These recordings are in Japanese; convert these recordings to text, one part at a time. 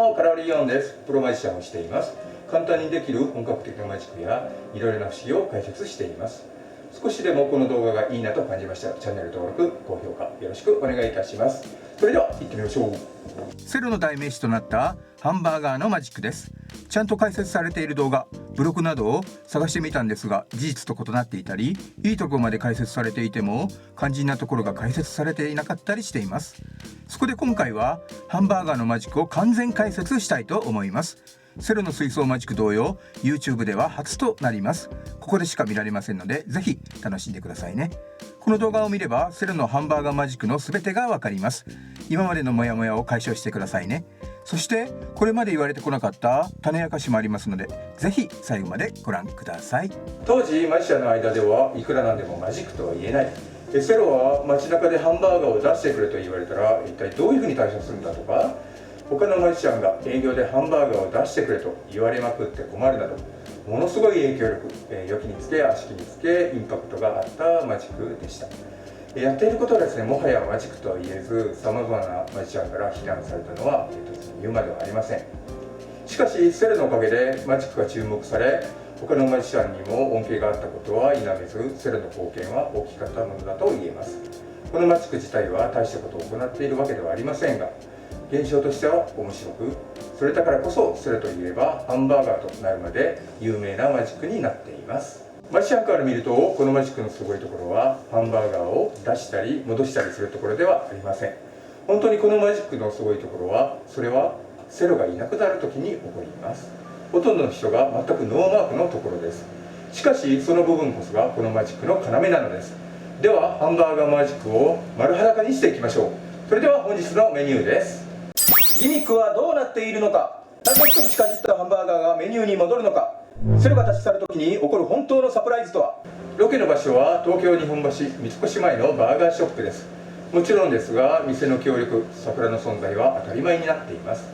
も、カラリーヨンです。プロマジシャンをしています。簡単にできる本格的なマジックやいろいろな不思議を解説しています。少しでもこの動画がいいなと感じましたら、チャンネル登録、高評価よろしくお願いいたします。それでは行ってみましょう。セロの代名詞となったハンバーガーのマジックです。ちゃんと解説されている動画、ブログなどを探してみたんですが、事実と異なっていたり、いいところまで解説されていても肝心なところが解説されていなかったりしています。そこで今回はハンバーガーのマジックを完全解説したいと思います。セロの水槽マジック同様 YouTube では初となります。ここでしか見られませんので、ぜひ楽しんでくださいね。この動画を見ればセロのハンバーガーマジックの全てがわかります。今までのモヤモヤを解消してくださいね。そしてこれまで言われてこなかった種明かしもありますので、ぜひ最後までご覧ください。当時マジシャンの間ではいくらなんでもマジックとは言えない。セロは街中でハンバーガーを出してくれと言われたら一体どういうふうに対処するんだとか、他のマジシャンが営業でハンバーガーを出してくれと言われまくって困るなど、ものすごい影響力、良きにつけ悪しきにつけインパクトがあったマジックでした。やっていることはですね、もはやマジックとは言えず、さまざまなマジシャンから非難されたのは言うまではありません。しかしセロのおかげでマジックが注目され、他のマジシャンにも恩恵があったことは否めず、セロの貢献は大きかったものだと言えます。このマジック自体は大したことを行っているわけではありませんが、現象としては面白く、それだからこそセロといえばハンバーガーとなるまで有名なマジックになっています。マジシャンから見ると、このマジックのすごいところはハンバーガーを出したり戻したりするところではありません。本当にこのマジックのすごいところは、それはセロがいなくなる時に起こります。ほとんどの人が全くノーマークのところです。しかしその部分こそがこのマジックの要なのです。ではハンバーガーマジックを丸裸にしていきましょう。それでは本日のメニューです。ギミックはどうなっているのか。なぜ一口かじったハンバーガーがメニューに戻るのか。セロが立ち去る時に起こる本当のサプライズとは。ロケの場所は東京日本橋三越前のバーガーショップです。もちろんですが、店の協力、桜の存在は当たり前になっています。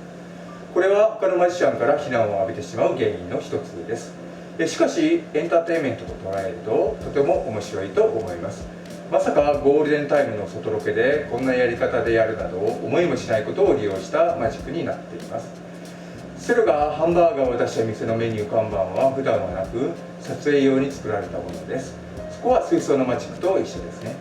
これは他のマジシャンから非難を浴びてしまう原因の一つです。しかしエンターテインメントと捉えるととても面白いと思います。まさかゴールデンタイムの外ロケでこんなやり方でやるなど思いもしないことを利用したマジックになっています。セロがハンバーガーを出した店のメニュー看板は普段はなく、撮影用に作られたものです。そこは水槽のマジックと一緒ですね。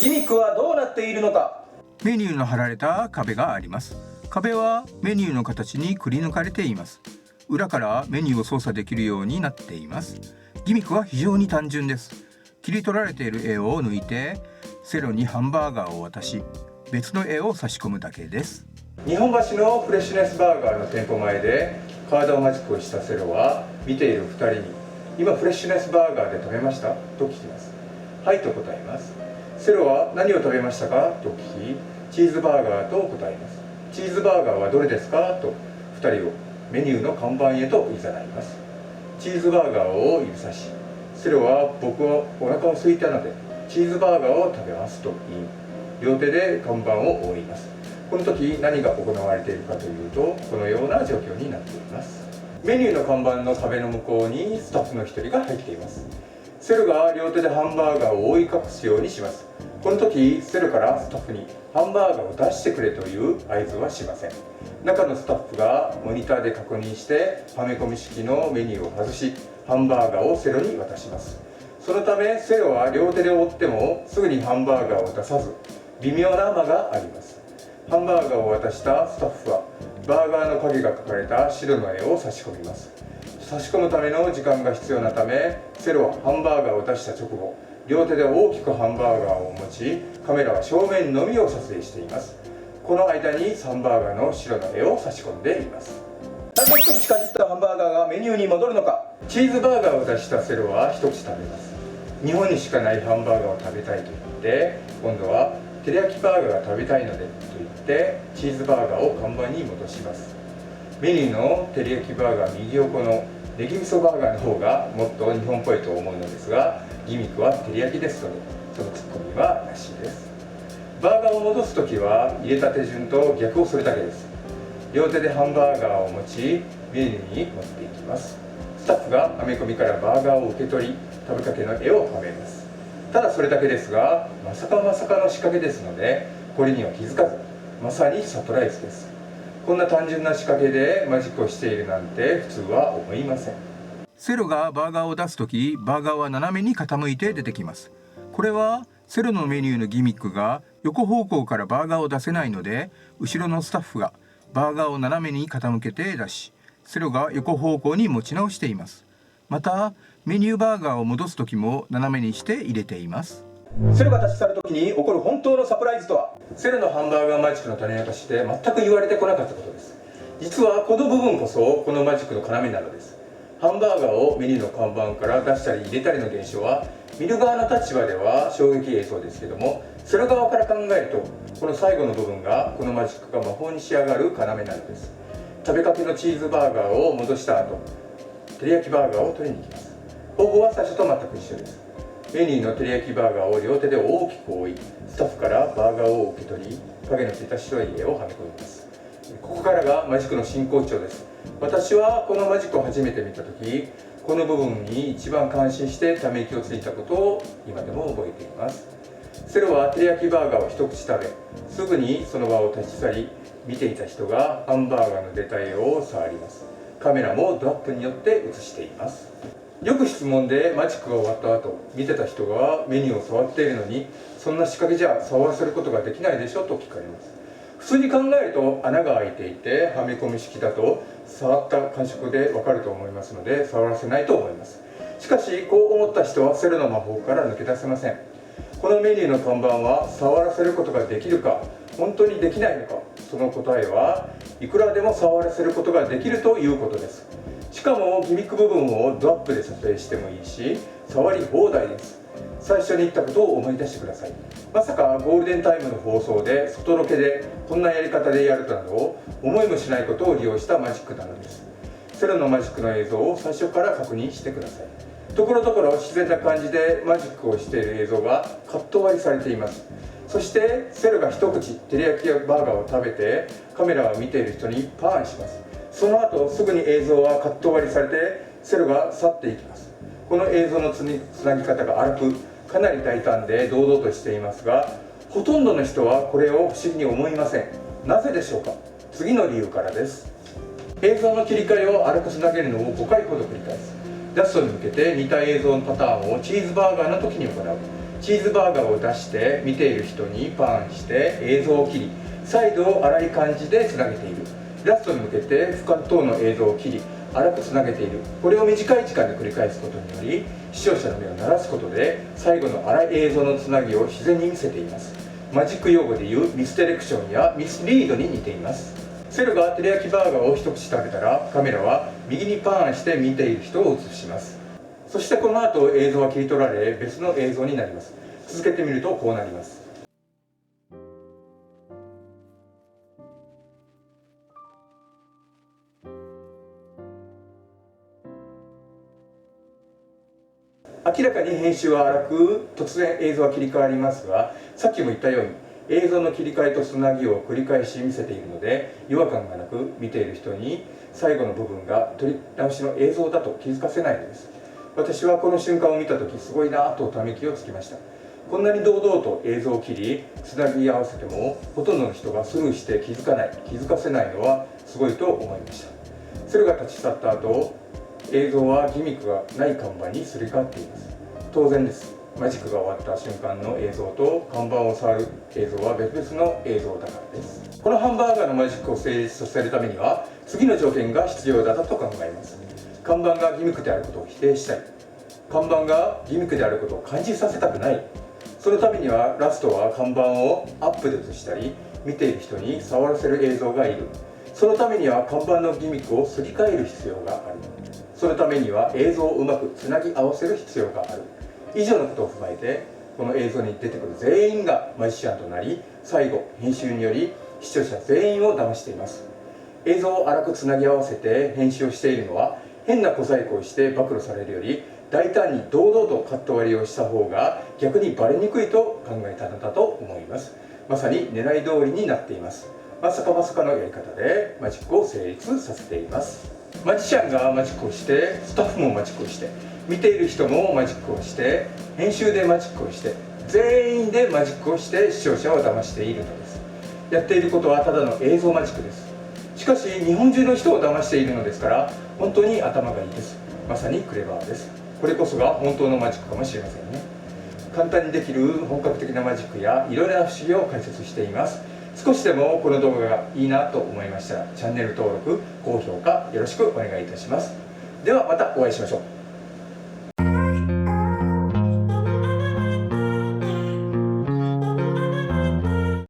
ギミックはどうなっているのか。メニューの貼られた壁があります。壁はメニューの形にくり抜かれています。裏からメニューを操作できるようになっています。ギミックは非常に単純です。切り取られている絵を抜いてセロにハンバーガーを渡し、別の絵を差し込むだけです。日本橋のフレッシュネスバーガーの店舗前でカードマジックをしたセロは、見ている2人に今フレッシュネスバーガーで食べましたと聞きます。はいと答えます。セロは何を食べましたかと聞き、チーズバーガーと答えます。チーズバーガーはどれですかと2人をメニューの看板へと誘います。チーズバーガーを指さし、セロは僕はお腹を空いたのでチーズバーガーを食べますと言い、両手で看板を覆います。この時何が行われているかというと、このような状況になっています。メニューの看板の壁の向こうにスタッフの一人が入っています。セロが両手でハンバーガーを覆い隠すようにします。この時セロからスタッフにハンバーガーを出してくれという合図はしません。中のスタッフがモニターで確認してはめ込み式のメニューを外し、ハンバーガーをセロに渡します。そのためセロは両手で覆ってもすぐにハンバーガーを出さず、微妙な間があります。ハンバーガーを渡したスタッフはバーガーの影が描かれた白の絵を差し込みます。差し込むための時間が必要なため、セロはハンバーガーを出した直後、両手で大きくハンバーガーを持ち、カメラは正面のみを撮影しています。この間にハンバーガーの白の絵を差し込んでいます。なぜ一口かじったハンバーガーがメニューに戻るのか。チーズバーガーを出したセロは一口食べます。日本にしかないハンバーガーを食べたいと言って、今度は照り焼きバーガーが食べたいのでと言ってチーズバーガーを看板に戻します。メニューの照り焼きバーガー右横のネギ味噌バーガーの方がもっと日本っぽいと思うのですが、ギミックは照り焼きですので、そのツッコミはなしです。バーガーを戻すときは入れた手順と逆をするだけです。両手でハンバーガーを持ちメニューに持っていきます。スタッフがはめ込みからバーガーを受け取り、食べかけの絵をはめます。ただそれだけですが、まさかの仕掛けですので、これには気づかず、まさにサプライズです。こんな単純な仕掛けでマジックをしているなんて普通は思いません。セロがバーガーを出すとき、バーガーは斜めに傾いて出てきます。これはセロのメニューのギミックが横方向からバーガーを出せないので、後ろのスタッフがバーガーを斜めに傾けて出し、セロが横方向に持ち直しています。またメニューバーガーを戻すときも斜めにして入れています。セロが立ち去るときに起こる本当のサプライズとは、セロのハンバーガーマジックの種明かしで全く言われてこなかったことです。実はこの部分こそこのマジックの要なのです。ハンバーガーをメニューの看板から出したり入れたりの現象は、見る側の立場では衝撃映像ですけども、セロ側から考えるとこの最後の部分がこのマジックが魔法に仕上がる要なのです。食べかけのチーズバーガーを戻した後、照り焼きバーガーを取りに行きます。方法は最初と全く一緒です。メニューの照り焼きバーガーを両手で大きく覆い、スタッフからバーガーを受け取り、影のついた白い絵をはめ込みます。ここからがマジックの真骨頂です。私はこのマジックを初めて見た時、この部分に一番感心してため息をついたことを今でも覚えています。セロは照り焼きバーガーを一口食べ、すぐにその場を立ち去り、見ていた人がハンバーガーの出た絵を触ります。カメラもドアップによって映しています。よく質問でマジックが終わった後、見てた人がメニューを触っているのに、そんな仕掛けじゃ触らせることができないでしょと聞かれます。普通に考えると穴が開いていてはめ込み式だと触った感触でわかると思いますので、触らせないと思います。しかしこう思った人はセロの魔法から抜け出せません。このメニューの看板は触らせることができるか、本当にできないのか、その答えはいくらでも触らせることができるということです。しかもギミック部分をドアップで撮影してもいいし、触り放題です。最初に言ったことを思い出してください。まさかゴールデンタイムの放送で外ロケでこんなやり方でやるなど思いもしないことを利用したマジックなのです。セロのマジックの映像を最初から確認してください。ところどころ自然な感じでマジックをしている映像がカット割りされています。そしてセロが一口照り焼きバーガーを食べてカメラを見ている人にパーンします。その後すぐに映像はカット割りされてセロが去っていきます。この映像のつなぎ方が荒く、かなり大胆で堂々としていますが、ほとんどの人はこれを不思議に思いません。なぜでしょうか。次の理由からです。映像の切り替えを荒くつなげるのを5回ほど繰り返す。ラストに向けて似た映像のパターンをチーズバーガーの時に行う。チーズバーガーを出して見ている人にパーンして映像を切り、再度荒い感じでつなげている。ラストに向けて俯瞰等の映像を切り荒くつなげている。これを短い時間で繰り返すことにより視聴者の目を慣らすことで最後の荒い映像のつなぎを自然に見せています。マジック用語でいうミスディレクションやミスリードに似ています。セロが照り焼きバーガーを一口食べたらカメラは右にパーンして見ている人を映します。そしてこの後映像は切り取られ別の映像になります。続けてみるとこうなります。明らかに編集は荒く突然映像は切り替わりますが、さっきも言ったように映像の切り替えとつなぎを繰り返し見せているので違和感がなく、見ている人に最後の部分が撮り直しの映像だと気づかせないのです。私はこの瞬間を見た時すごいなぁとため息をつきました。こんなに堂々と映像を切りつなぎ合わせてもほとんどの人がスルーして気づかせないのはすごいと思いました。セロが立ち去った後、映像はギミックがない看板にすり替わっています。当然です。マジックが終わった瞬間の映像と看板を触る映像は別々の映像だからです。このハンバーガーのマジックを成立させるためには次の条件が必要だと考えます。看板がギミックであることを否定したい。看板がギミックであることを感じさせたくない。そのためにはラストは看板をアップで映したり見ている人に触らせる映像がいる。そのためには看板のギミックをすり替える必要がある。そのためには映像をうまくつなぎ合わせる必要がある。以上のことを踏まえてこの映像に出てくる全員がマジシャンとなり、最後編集により視聴者全員を騙しています。映像を荒くつなぎ合わせて編集をしているのは変な小細工をして暴露されるより大胆に堂々とカット割りをした方が逆にバレにくいと考えたのだと思います。まさに狙い通りになっています。まさかのやり方でマジックを成立させています。マジシャンがマジックをして、スタッフもマジックをして、見ている人もマジックをして、編集でマジックをして、全員でマジックをして視聴者を騙しているのです。やっていることはただの映像マジックです。しかし日本中の人を騙しているのですから、本当に頭がいいです。まさにクレバーです。これこそが本当のマジックかもしれませんね。簡単にできる本格的なマジックやいろいろな不思議を解説しています。少しでもこの動画がいいなと思いましたら、チャンネル登録、高評価よろしくお願いいたします。ではまたお会いしましょう。